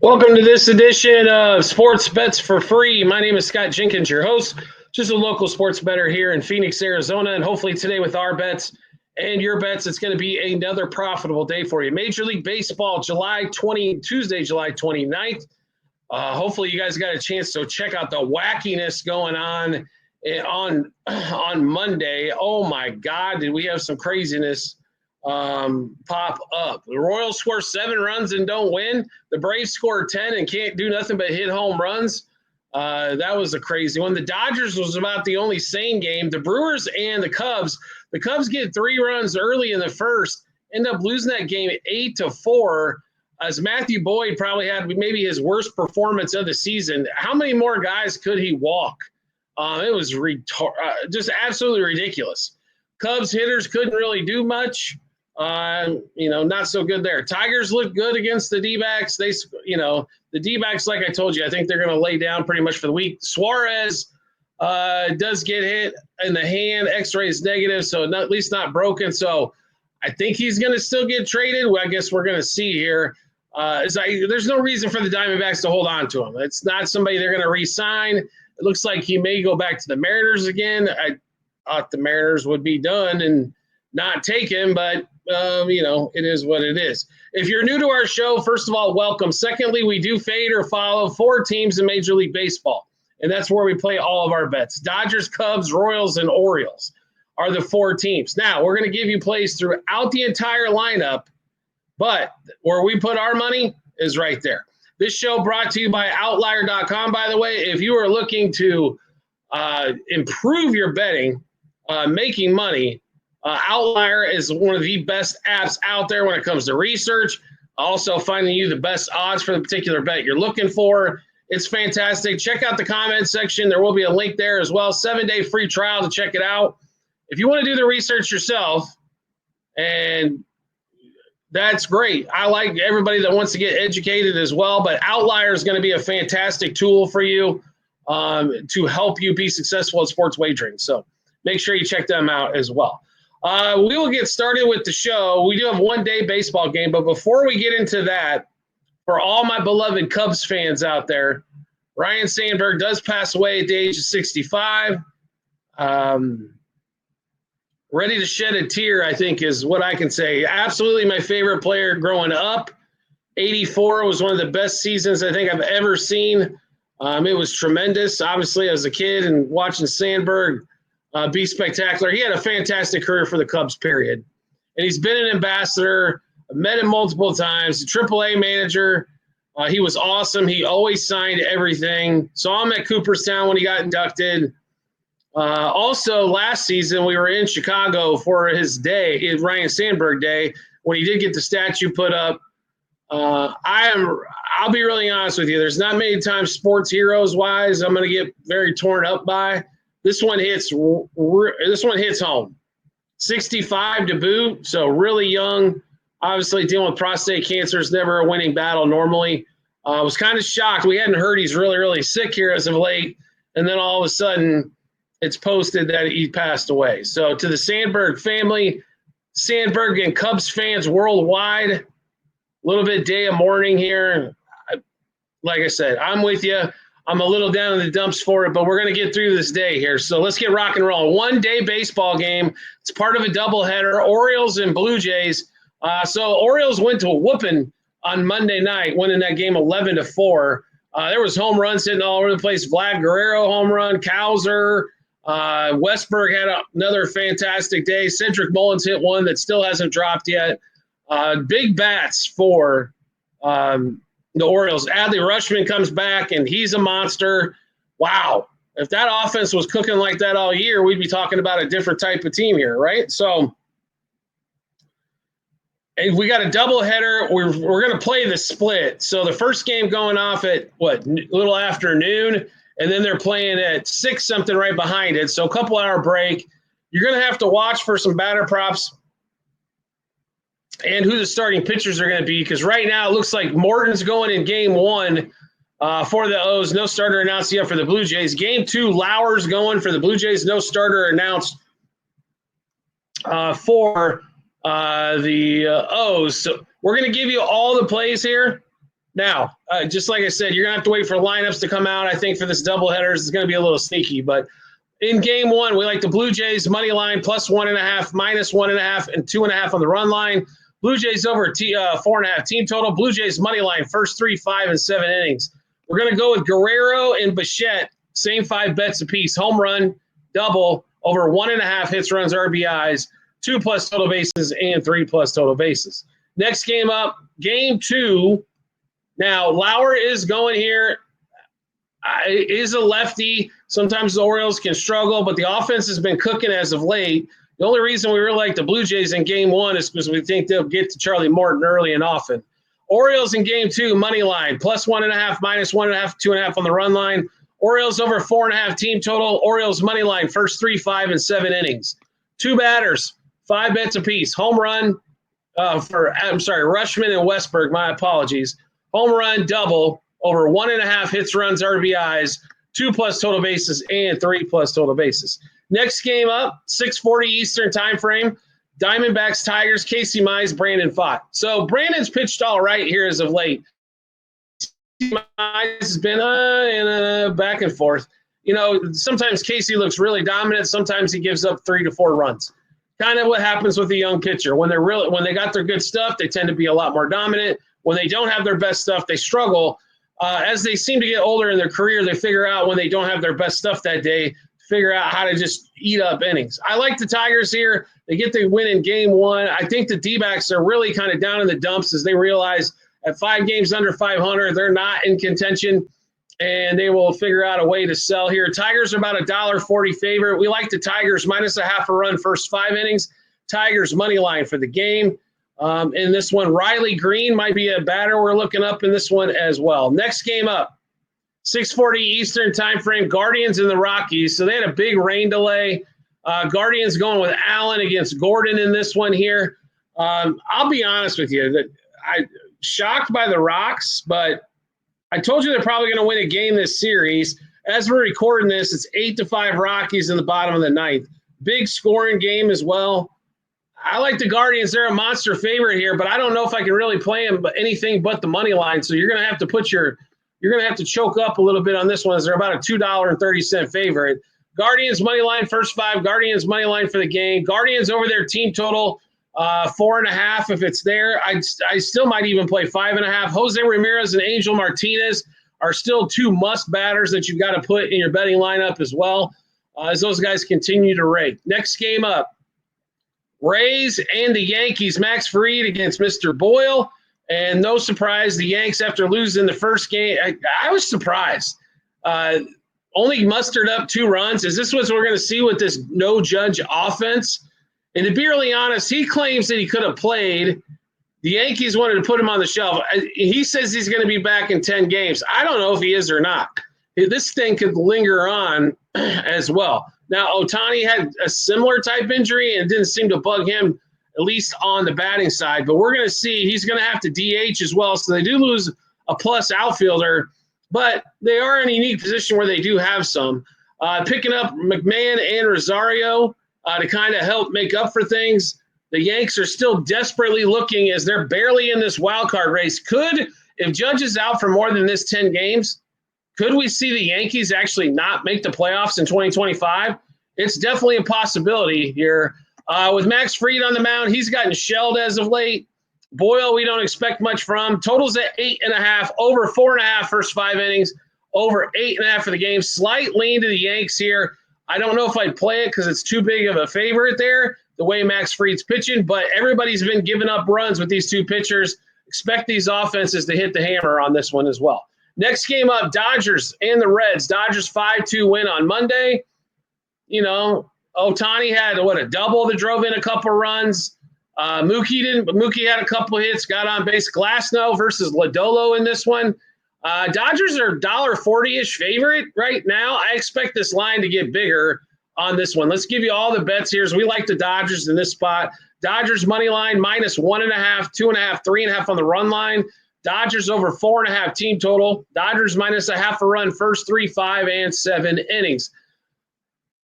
Welcome to this edition of Sports Bets for Free. My name is Scott Jenkins, your host, just a local sports bettor here in Phoenix, Arizona. And hopefully today with our bets and your bets, it's going to be another profitable day for you. Major League Baseball, Tuesday, July 29th. Hopefully you guys got a chance to check out the wackiness going on Monday. Oh my God, did we have some craziness pop up. The Royals score 7 runs and don't win. The Braves score 10 and can't do nothing but hit home runs. That was a crazy one. The Dodgers was about the only sane game. The Brewers and the Cubs get 3 runs early in the first, end up losing that game 8-4, as Matthew Boyd probably had maybe his worst performance of the season. How many more guys could he walk? It was just absolutely ridiculous. Cubs hitters couldn't really do much. Not so good there. Tigers look good against the D-backs. The D-backs, like I told you, I think they're going to lay down pretty much for the week. Suarez does get hit in the hand. X-ray is negative, so at least not broken. So I think he's going to still get traded. Well, I guess we're going to see here. There's no reason for the Diamondbacks to hold on to him. It's not somebody they're going to re-sign. It looks like he may go back to the Mariners again. I thought the Mariners would be done and not take him, but it is what it is. If you're new to our show, first of all, welcome. Secondly, we do fade or follow 4 teams in Major League Baseball, and that's where we play all of our bets. Dodgers, Cubs, Royals, and Orioles are the 4 teams. Now, we're going to give you plays throughout the entire lineup, but where we put our money is right there. This show brought to you by Outlier.com, by the way. If you are looking to improve your betting, making money, Outlier is one of the best apps out there when it comes to research, also finding you the best odds for the particular bet you're looking for. It's fantastic. Check out the comment section. There will be a link there as well. 7-day free trial to check it out. If you want to do the research yourself, and that's great. I like everybody that wants to get educated as well, but Outlier is going to be a fantastic tool for you to help you be successful at sports wagering. So make sure you check them out as well. We will get started with the show. We do have one-day baseball game, but before we get into that, for all my beloved Cubs fans out there, Ryne Sandberg does pass away at the age of 65. Ready to shed a tear, I think, is what I can say. Absolutely my favorite player growing up. 84 was one of the best seasons I think I've ever seen. It was tremendous, obviously, as a kid, and watching Sandberg be spectacular. He had a fantastic career for the Cubs, period. And he's been an ambassador. I've met him multiple times. A AAA manager. He was awesome. He always signed everything. Saw him at Cooperstown when he got inducted. Also, last season, we were in Chicago for his day, his Ryne Sandberg Day, when he did get the statue put up. I'll be really honest with you. There's not many times sports heroes-wise I'm going to get very torn up by. This one hits home. 65 to boot, so really young. Obviously, dealing with prostate cancer is never a winning battle normally. I was kind of shocked. We hadn't heard he's really, really sick here as of late, and then all of a sudden it's posted that he passed away. So to the Sandberg family, Sandberg and Cubs fans worldwide, a little bit day of mourning here. Like I said, I'm with you. I'm a little down in the dumps for it, but we're going to get through this day here. So let's get rock and roll. One-day baseball game. It's part of a doubleheader, Orioles and Blue Jays. So Orioles went to a whooping on Monday night, winning that game 11-4. There was home runs hitting all over the place. Vlad Guerrero home run, Cowser. Westberg had another fantastic day. Cedric Mullins hit one that still hasn't dropped yet. Big bats for the Orioles. Adley Rutschman comes back, and he's a monster. Wow. If that offense was cooking like that all year, we'd be talking about a different type of team here, right? So and we got a doubleheader. We're going to play the split. So the first game going off at, a little after noon, and then they're playing at 6 something right behind it. So a couple-hour break. You're going to have to watch for some batter props and who the starting pitchers are going to be, because right now it looks like Morton's going in game 1 for the O's. No starter announced yet for the Blue Jays. Game 2, Lauer's going for the Blue Jays. No starter announced for the O's. So we're going to give you all the plays here. Now, just like I said, you're going to have to wait for lineups to come out. I think for this doubleheader, it's going to be a little sneaky. But in game one, we like the Blue Jays money line plus 1.5, minus 1.5, and 2.5 on the run line. Blue Jays over 4.5 team total. Blue Jays money line first 3, 5, and 7 innings. We're going to go with Guerrero and Bichette, same 5 bets apiece. Home run, double, over 1.5 hits, runs, RBIs, 2+ total bases, and 3+ total bases. Next game up, game 2. Now, Lauer is going here. Is a lefty. Sometimes the Orioles can struggle, but the offense has been cooking as of late. The only reason we really like the Blue Jays in game 1 is because we think they'll get to Charlie Morton early and often. Orioles in game 2, money line, plus 1.5, minus 1.5, 2.5 on the run line. Orioles over 4.5 team total. Orioles money line, first 3, 5, and 7 innings. 2 batters, 5 bets apiece. Home run Rushman and Westberg, my apologies. Home run, double, over 1.5 hits, runs, RBIs, 2+ total bases, and 3+ total bases. Next game up, 6:40 Eastern time frame. Diamondbacks, Tigers, Casey Mize, Brandon Pfaadt. So Brandon's pitched all right here as of late. Mize has been back and forth. You know, sometimes Casey looks really dominant. Sometimes he gives up 3 to 4 runs. Kind of what happens with a young pitcher. When they got their good stuff, they tend to be a lot more dominant. When they don't have their best stuff, they struggle. As they seem to get older in their career, they figure out when they don't have their best stuff that day, figure out how to just eat up innings. I like the Tigers here. They get the win in game 1. I think the D-backs are really kind of down in the dumps as they realize at 5 games under 500, they're not in contention, and they will figure out a way to sell here. Tigers are about $1.40 favorite. We like the Tigers minus 0.5 run first 5 innings. Tigers money line for the game. In this one, Riley Green might be a batter we're looking up in this one as well. Next game up, 6:40 Eastern time frame, Guardians and the Rockies. So they had a big rain delay. Guardians going with Allen against Gordon in this one here. I'll be honest with you, that I'm shocked by the Rocks, but I told you they're probably going to win a game this series. As we're recording this, it's 8-5 Rockies in the bottom of the 9th. Big scoring game as well. I like the Guardians. They're a monster favorite here, but I don't know if I can really play them anything but the money line. So you're going to have to choke up a little bit on this one as they're about a $2.30 favorite. Guardians money line first 5. Guardians money line for the game. Guardians over their team total 4.5 if it's there. I still might even play 5.5. Jose Ramirez and Angel Martinez are still 2 must batters that you've got to put in your betting lineup as well as those guys continue to rake. Next game up, Rays and the Yankees. Max Fried against Mr. Boyle. And no surprise, the Yanks, after losing the first game, I was surprised. Only mustered up 2 runs. Is this what we're going to see with this no-judge offense? And to be really honest, he claims that he could have played. The Yankees wanted to put him on the shelf. He says he's going to be back in 10 games. I don't know if he is or not. This thing could linger on as well. Now, Ohtani had a similar type injury and didn't seem to bug him, at least on the batting side. But we're going to see he's going to have to DH as well. So they do lose a plus outfielder, but they are in a unique position where they do have some. Picking up McMahon and Rosario to kind of help make up for things. The Yanks are still desperately looking as they're barely in this wild card race. If Judge is out for more than this 10 games, could we see the Yankees actually not make the playoffs in 2025? It's definitely a possibility here. With Max Fried on the mound, he's gotten shelled as of late. Boyle, we don't expect much from. Totals at 8.5, over 4.5 first 5 innings, over 8.5 for the game. Slight lean to the Yanks here. I don't know if I'd play it because it's too big of a favorite there, the way Max Fried's pitching, but everybody's been giving up runs with these 2 pitchers. Expect these offenses to hit the hammer on this one as well. Next game up, Dodgers and the Reds. Dodgers 5-2 win on Monday. You know, Ohtani had, a double that drove in a couple runs. Mookie didn't, but Mookie had a couple hits, got on base. Glasnow versus Lodolo in this one. Dodgers are $1.40-ish favorite right now. I expect this line to get bigger on this one. Let's give you all the bets here. So we like the Dodgers in this spot. Dodgers money line minus 1.5, 2.5, 3.5 on the run line. Dodgers over 4.5 team total. Dodgers minus 0.5 run first 3, 5, and 7 innings.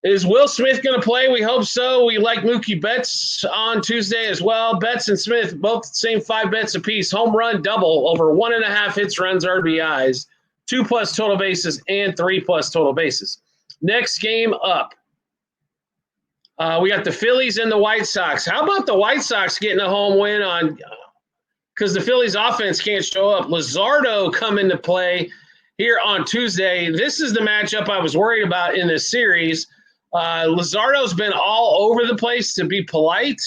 Is Will Smith going to play? We hope so. We like Mookie Betts on Tuesday as well. Betts and Smith, both same 5 bets apiece. Home run, double, over 1.5 hits, runs, RBIs, 2+ total bases, and 3+ total bases. Next game up, we got the Phillies and the White Sox. How about the White Sox getting a home win on because the Phillies offense can't show up? Luzardo come into play here on Tuesday. This is the matchup I was worried about in this series. Luzardo's been all over the place, to be polite.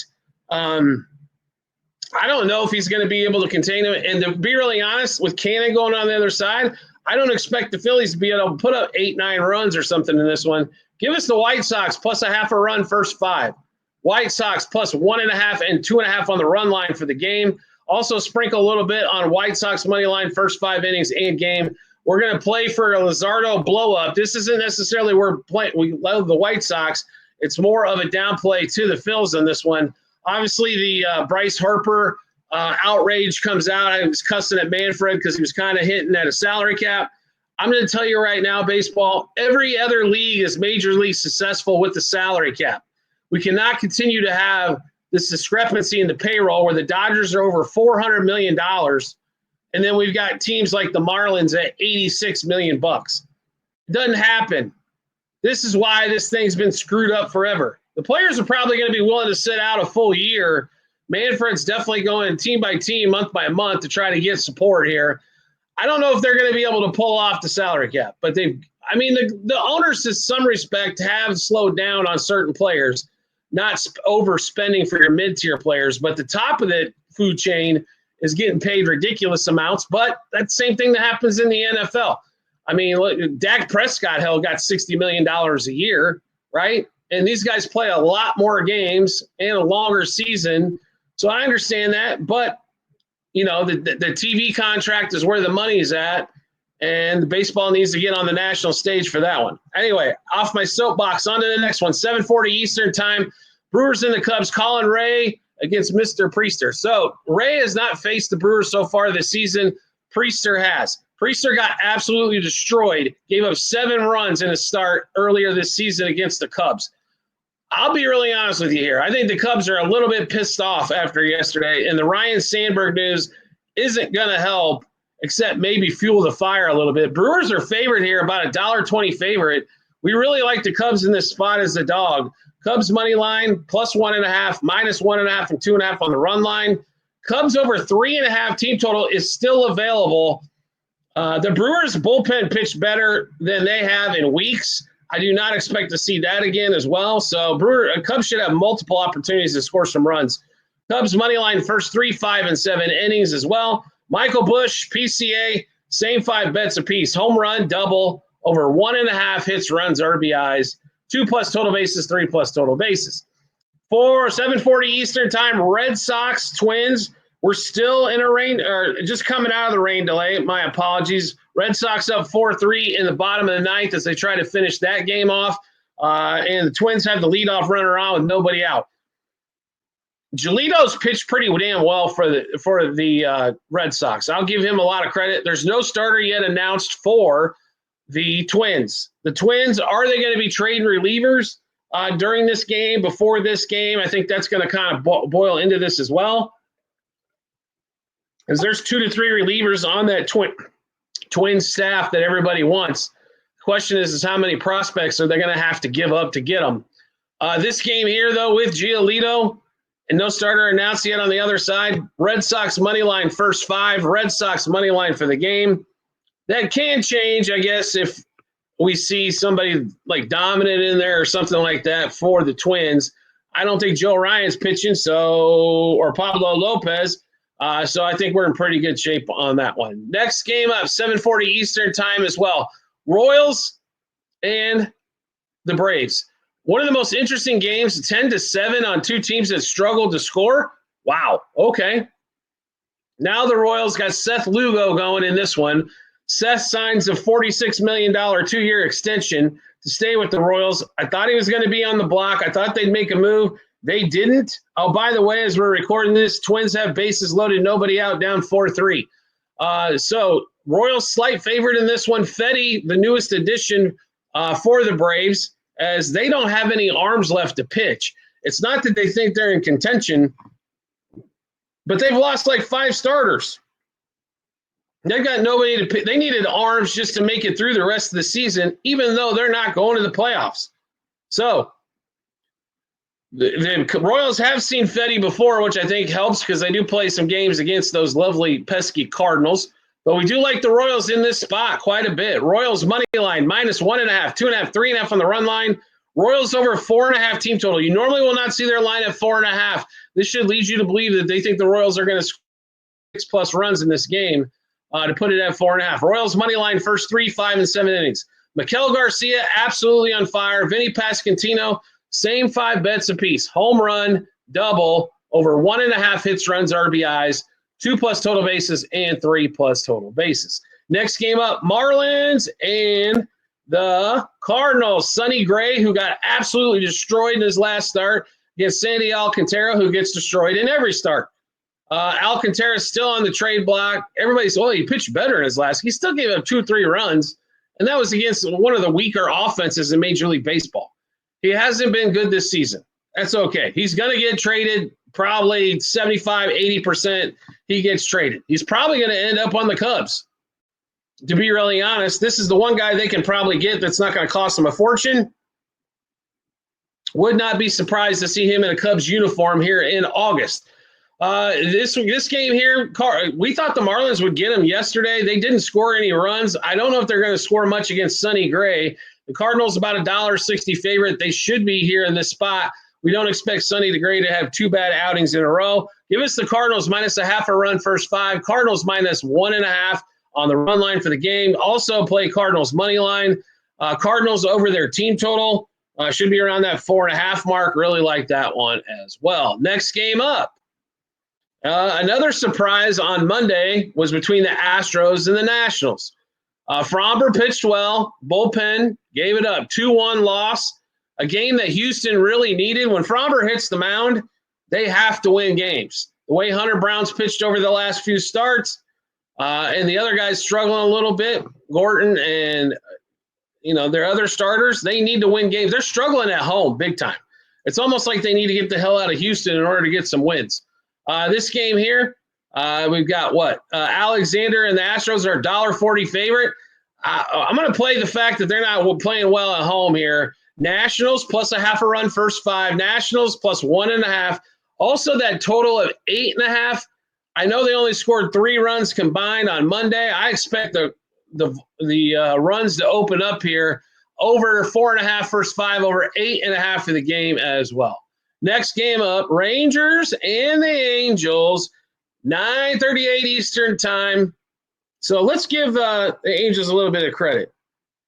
I don't know if he's going to be able to contain him. And to be really honest, with Cannon going on the other side, I don't expect the Phillies to be able to put up 8-9 runs or something in this one. Give us the White Sox plus a half a run first 5. White Sox plus 1.5 and 2.5 on the run line for the game. Also sprinkle a little bit on White Sox money line first 5 innings and game. We're going to play for a Luzardo blow-up. This isn't necessarily we love the White Sox. It's more of a downplay to the Phils on this one. Obviously, the Bryce Harper outrage comes out. I was cussing at Manfred because he was kind of hitting at a salary cap. I'm going to tell you right now, baseball, every other league is majorly successful with the salary cap. We cannot continue to have this discrepancy in the payroll where the Dodgers are over $400 million. And then we've got teams like the Marlins at $86 million. It doesn't happen. This is why this thing's been screwed up forever. The players are probably going to be willing to sit out a full year. Manfred's definitely going team by team, month by month to try to get support here. I don't know if they're going to be able to pull off the salary cap, but the owners, in some respect, have slowed down on certain players, not overspending for your mid-tier players, but the top of the food chain is getting paid ridiculous amounts, but that's the same thing that happens in the NFL. I mean, look, Dak Prescott got $60 million a year, right? And these guys play a lot more games and a longer season. So I understand that, but the TV contract is where the money's at, and the baseball needs to get on the national stage for that one. Anyway, off my soapbox, on to the next one, 7:40 Eastern time. Brewers and the Cubs, Colin Ray against Mr. Priester. So Ray has not faced the Brewers so far this season. Priester has. Priester got absolutely destroyed, gave up 7 runs in a start earlier this season against the Cubs. I'll be really honest with you here. I think the Cubs are a little bit pissed off after yesterday, and the Ryan Sandberg news isn't going to help except maybe fuel the fire a little bit. Brewers are favored here, about $1.20 favorite. We really like the Cubs in this spot as the dog. Cubs money line plus 1.5, minus 1.5, and 2.5 on the run line. Cubs over 3.5 team total is still available. The Brewers bullpen pitched better than they have in weeks. I do not expect to see that again as well. So Cubs should have multiple opportunities to score some runs. Cubs money line first 3, 5, and 7 innings as well. Michael Busch, PCA, same 5 bets apiece. Home run, double, over 1.5 hits, runs, RBIs, 2+ total bases, 3+ total bases. For 7:40 Eastern time, Red Sox, Twins. We're still in a rain, or just coming out of the rain delay. My apologies. Red Sox up 4-3 in the bottom of the ninth as they try to finish that game off. And the Twins have the leadoff runner on with nobody out. Giolito's pitched pretty damn well for the Red Sox. I'll give him a lot of credit. There's no starter yet announced for the Twins. The Twins, are they going to be trading relievers during this game, before this game? I think that's going to kind of boil into this as well. Because there's 2 to 3 relievers on that twin staff that everybody wants. The question is how many prospects are they going to have to give up to get them? This game here, though, with Giolito and no starter announced yet on the other side, Red Sox money line first 5, Red Sox money line for the game. That can change, I guess, if we see somebody like dominant in there or something like that for the Twins. I don't think Joe Ryan's pitching, or Pablo Lopez. So I think we're in pretty good shape on that one. Next game up, 7:40 Eastern time as well. Royals and the Braves. One of the most interesting games, 10-7 on 2 teams that struggled to score. Wow, okay. Now the Royals got Seth Lugo going in this one. Seth signs a $46 million 2-year extension to stay with the Royals. I thought he was going to be on the block. I thought they'd make a move. They didn't. Oh, by the way, as we're recording this, Twins have bases loaded, nobody out, down 4-3. So Royals slight favorite in this one. Fetty, the newest addition for the Braves, as they don't have any arms left to pitch. It's not that they think they're in contention, but they've lost like 5 starters. They've got nobody to pitch. They needed arms just to make it through the rest of the season, even though they're not going to the playoffs. So the Royals have seen Fetty before, which I think helps because they do play some games against those lovely, pesky Cardinals. But we do like the Royals in this spot quite a bit. Royals money line, -1.5, 2.5, 3.5 on the run line. Royals over 4.5 team total. You normally will not see their line at 4.5. This should lead you to believe that they think the Royals are going to score 6+ runs in this game to put it at 4.5. Royals money line first 3, 5, and 7 innings. Maikel Garcia, absolutely on fire. Vinny Pasquantino, same 5 bets apiece. Home run, double, over 1.5 hits, runs, RBIs, 2+ total bases, and 3+ total bases. Next game up, Marlins and the Cardinals. Sonny Gray, who got absolutely destroyed in his last start, against Sandy Alcantara, who gets destroyed in every start. Alcantara is still on the trade block. Everybody's, he pitched better in his last. He still gave up 2 or 3 runs, and that was against one of the weaker offenses in Major League Baseball. He hasn't been good this season. That's okay. He's going to get traded probably 75, 80%. He gets traded. He's probably going to end up on the Cubs. To be really honest, this is the one guy they can probably get that's not going to cost them a fortune. Would not be surprised to see him in a Cubs uniform here in August. This game here, we thought the Marlins would get him yesterday. They didn't score any runs. I don't know if they're going to score much against Sonny Gray. The Cardinals about $1.60 favorite. They should be here in this spot. We don't expect Sonny Gray to have 2 bad outings in a row. Give us the Cardinals -0.5 run first 5. Cardinals -1.5 on the run line for the game. Also play Cardinals money line. Cardinals over their team total. Should be around that 4.5 mark. Really like that one as well. Next game up. Another surprise on Monday was between the Astros and the Nationals. Framber pitched well. Bullpen gave it up. 2-1 loss. A game that Houston really needed. When Framber hits the mound, they have to win games. The way Hunter Brown's pitched over the last few starts, and the other guys struggling a little bit, Gordon and their other starters, they need to win games. They're struggling at home big time. It's almost like they need to get the hell out of Houston in order to get some wins. This game here, we've got Alexander and the Astros are $1.40 favorite. I'm going to play the fact that they're not playing well at home here. Nationals +0.5 run first 5. Nationals +1.5. Also that total of 8.5. I know they only scored 3 runs combined on Monday. I expect the runs to open up here. Over 4.5 first 5, over 8.5 for the game as well. Next game up, Rangers and the Angels, 9:38 Eastern time. So let's give the Angels a little bit of credit.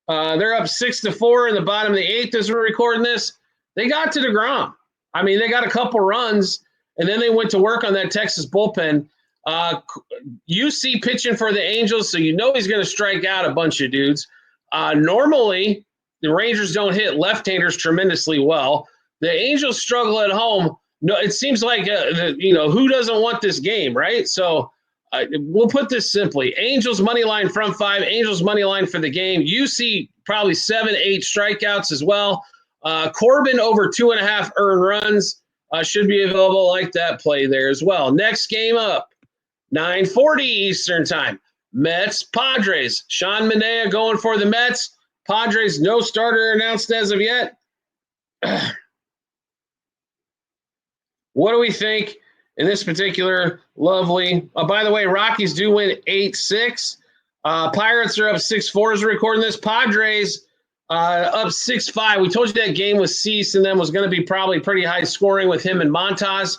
They're up 6-4 in the bottom of the 8th as we're recording this. They got to DeGrom. I mean, they got a couple runs, and then they went to work on that Texas bullpen. UC pitching for the Angels, so you know he's going to strike out a bunch of dudes. Normally, the Rangers don't hit left-handers tremendously well. The Angels struggle at home. No, it seems like, who doesn't want this game, right? So we'll put this simply. Angels money line front 5, Angels money line for the game. UC probably 7-8 strikeouts as well. Corbin over 2.5 earned runs should be available. Like that play there as well. Next game up, 9:40 Eastern time. Mets, Padres. Sean Manaea going for the Mets. Padres, no starter announced as of yet. What do we think in this particular lovely? By the way, Rockies do win 8-6. Pirates are up 6-4 as we're recording this. Padres up 6-5. We told you that game with Cease and them was going to be probably pretty high scoring with him and Montas.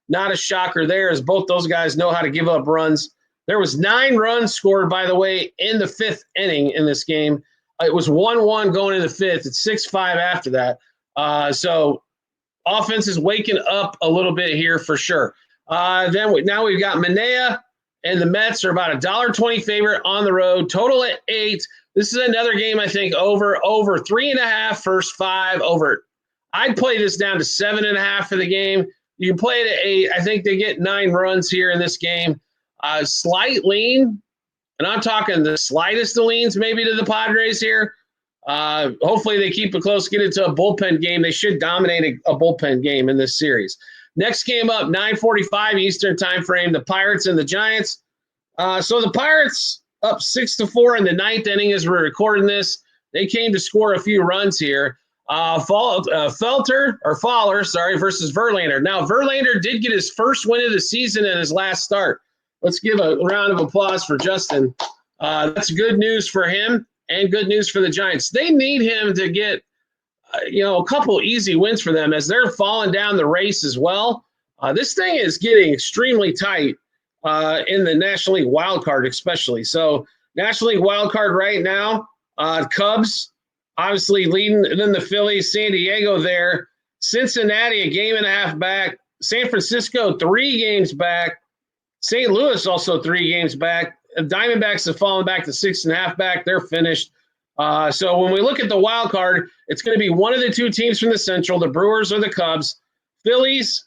Not a shocker there, as both those guys know how to give up runs. There was 9 runs scored, by the way, in the 5th inning in this game. It was 1-1 going into the 5th. It's 6-5 after that. So offense is waking up a little bit here for sure. Now we've got Manaea, and the Mets are about $1.20 favorite on the road. Total at 8. This is another game, I think, over 3.5 first 5 over. I'd play this down to 7.5 for the game. You can play it at 8. I think they get 9 runs here in this game. Slight lean, and I'm talking the slightest of leans maybe to the Padres here. Hopefully they keep it close, get into a bullpen game. They should dominate a bullpen game in this series. Next game up, 9:45 Eastern time frame, the Pirates and the Giants. So the Pirates up 6-4 in the ninth inning as we're recording this. They came to score a few runs here. Fowler versus Verlander. Now, Verlander did get his first win of the season in his last start. Let's give a round of applause for Justin. That's good news for him and good news for the Giants. They need him to get, a couple easy wins for them as they're falling down the race as well. This thing is getting extremely tight in the National League wild card especially. So National League wild card right now, Cubs obviously leading, and then the Phillies, San Diego there, Cincinnati a game and a half back, San Francisco 3 games back, St. Louis also 3 games back. The Diamondbacks have fallen back to 6.5 back. They're finished. So when we look at the wild card, it's going to be one of the 2 teams from the Central, the Brewers or the Cubs, Phillies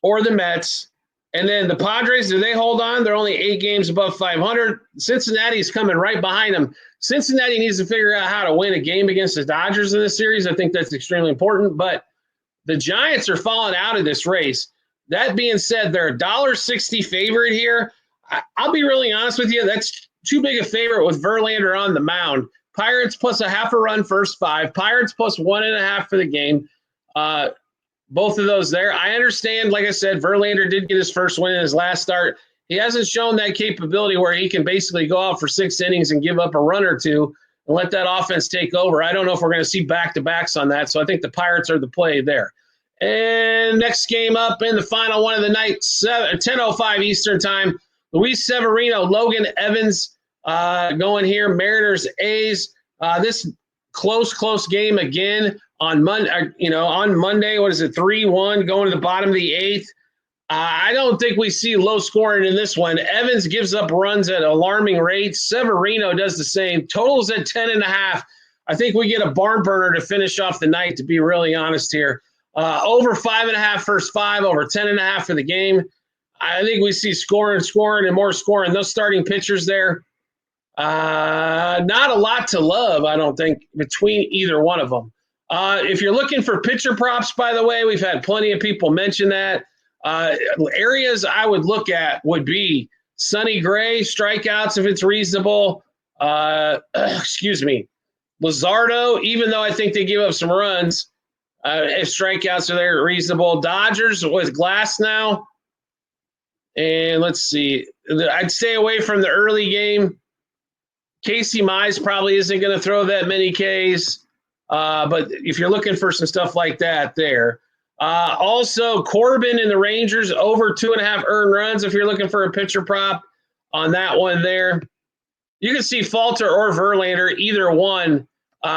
or the Mets. And then the Padres, do they hold on? They're only 8 games above 500. Cincinnati's coming right behind them. Cincinnati needs to figure out how to win a game against the Dodgers in this series. I think that's extremely important. But the Giants are falling out of this race. That being said, they're a $1.60 favorite here. I'll be really honest with you. That's too big a favorite with Verlander on the mound. Pirates plus a half a run first 5. Pirates plus 1.5 for the game. Both of those there. I understand, like I said, Verlander did get his first win in his last start. He hasn't shown that capability where he can basically go out for 6 innings and give up a run or 2 and let that offense take over. I don't know if we're going to see back-to-backs on that, so I think the Pirates are the play there. And next game up in the final one of the night, 10:05 Eastern time, Luis Severino, Logan Evans going here, Mariners, A's. This close game again on Monday, what is it, 3-1 going to the bottom of the 8th. I don't think we see low scoring in this one. Evans gives up runs at alarming rates. Severino does the same. Totals at 10.5. I think we get a barn burner to finish off the night, to be really honest here. Over 5.5 first 5, over 10.5 for the game. I think we see scoring, and more scoring. Those starting pitchers there, not a lot to love, I don't think, between either one of them. If you're looking for pitcher props, by the way, we've had plenty of people mention that. Areas I would look at would be Sonny Gray, strikeouts if it's reasonable. Luzardo, even though I think they give up some runs, if strikeouts are there, reasonable. Dodgers with Glass now. And let's see. I'd stay away from the early game. Casey Mize probably isn't going to throw that many Ks. But if you're looking for some stuff like that there. Also, Corbin and the Rangers over 2.5 earned runs if you're looking for a pitcher prop on that one there. You can see Falter or Verlander, either one,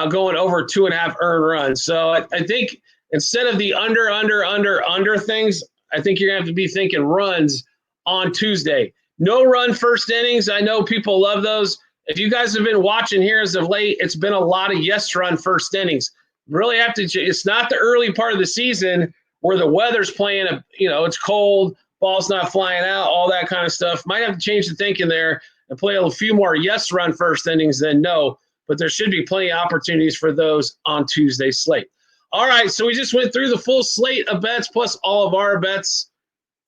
going over 2.5 earned runs. So I think instead of the under things, I think you're going to have to be thinking runs on Tuesday. No run first innings. I know people love those. If you guys have been watching here as of late, it's been a lot of yes run first innings. Really have to. It's not the early part of the season where the weather's playing. It's cold, ball's not flying out, all that kind of stuff. Might have to change the thinking there and play a few more yes run first innings than no. But there should be plenty of opportunities for those on Tuesday's slate. All right, so we just went through the full slate of bets plus all of our bets.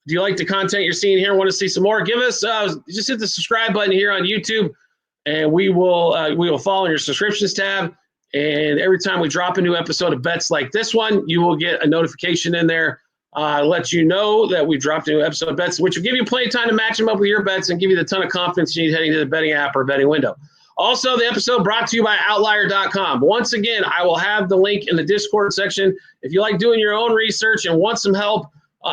Do you like the content you're seeing here? Want to see some more? Give us just hit the subscribe button here on YouTube, and we will follow your subscriptions tab. And every time we drop a new episode of bets like this one, you will get a notification in there, let you know that we dropped a new episode of bets, which will give you plenty of time to match them up with your bets and give you the ton of confidence you need heading to the betting app or betting window. Also, the episode brought to you by Outlier.com. Once again, I will have the link in the Discord section. If you like doing your own research and want some help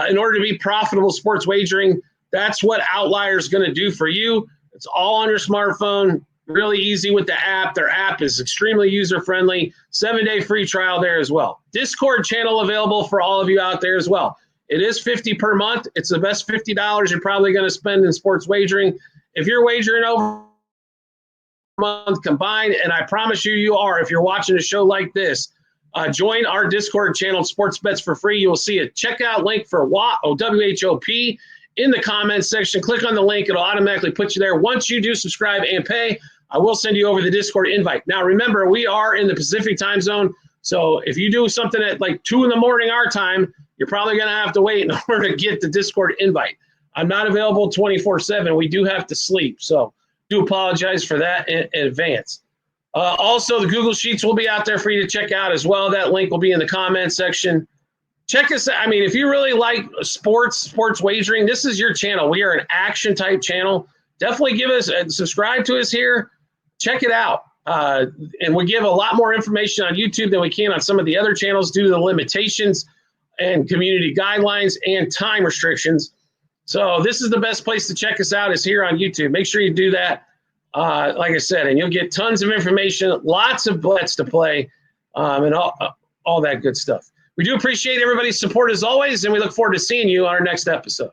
in order to be profitable sports wagering, that's what Outlier is going to do for you. It's all on your smartphone. Really easy with the app. Their app is extremely user-friendly. 7-day free trial there as well. Discord channel available for all of you out there as well. It is $50 per month. It's the best $50 you're probably going to spend in sports wagering. If you're wagering over a month combined, and I promise you are, if you're watching a show like this, join our Discord channel, Sports Bets for Free. You will see a checkout link for WHOP in the comments section. Click on the link. It'll automatically put you there. Once you do subscribe and pay, I will send you over the Discord invite. Now, remember, we are in the Pacific time zone. So if you do something at like 2 in the morning our time, you're probably going to have to wait in order to get the Discord invite. I'm not available 24/7. We do have to sleep. So do apologize for that in advance. Also, the Google Sheets will be out there for you to check out as well. That link will be in the comment section. Check us out. I mean, if you really like sports wagering, this is your channel. We are an action type channel. Definitely give us subscribe to us here. Check it out. And we give a lot more information on YouTube than we can on some of the other channels due to the limitations and community guidelines and time restrictions. So this is the best place to check us out is here on YouTube. Make sure you do that. Like I said, and you'll get tons of information, lots of bets to play, and all that good stuff. We do appreciate everybody's support as always, and we look forward to seeing you on our next episode.